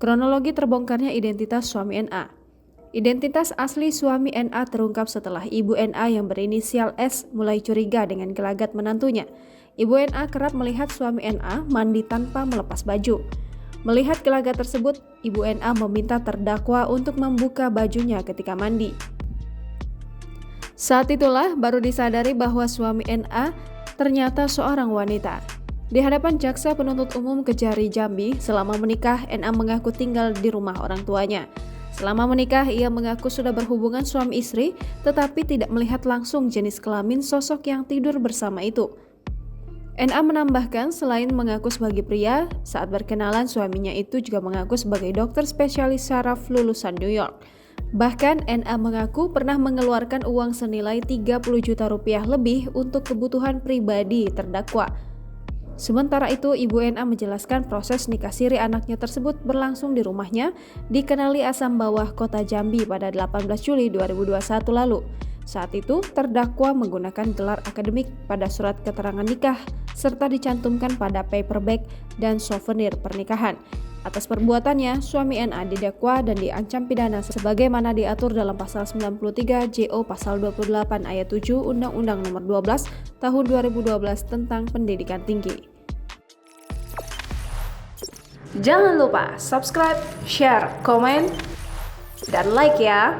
Kronologi terbongkarnya identitas suami NA. Identitas asli suami NA terungkap setelah ibu NA yang berinisial S mulai curiga dengan gelagat menantunya. Ibu NA kerap melihat suami NA mandi tanpa melepas baju. Melihat gelagat tersebut, ibu NA meminta terdakwa untuk membuka bajunya ketika mandi. Saat itulah baru disadari bahwa suami NA ternyata seorang wanita. Di hadapan jaksa penuntut umum Kejari Jambi, selama menikah NA mengaku tinggal di rumah orang tuanya. Selama menikah, ia mengaku sudah berhubungan suami istri, tetapi tidak melihat langsung jenis kelamin sosok yang tidur bersama itu. NA menambahkan selain mengaku sebagai pria, saat berkenalan suaminya itu juga mengaku sebagai dokter spesialis saraf lulusan New York. Bahkan NA mengaku pernah mengeluarkan uang senilai 30 juta rupiah lebih untuk kebutuhan pribadi terdakwa. Sementara itu, Ibu NA menjelaskan proses nikah siri anaknya tersebut berlangsung di rumahnya di Kenali Asam Bawah, Kota Jambi pada 18 Juli 2021 lalu. Saat itu, terdakwa menggunakan gelar akademik pada surat keterangan nikah serta dicantumkan pada paperback dan souvenir pernikahan. Atas perbuatannya, suami NA didakwa dan diancam pidana sebagaimana diatur dalam pasal 93 JO pasal 28 ayat 7 Undang-Undang Nomor 12 Tahun 2012 tentang Pendidikan Tinggi. Jangan lupa subscribe, share, komen, dan like ya.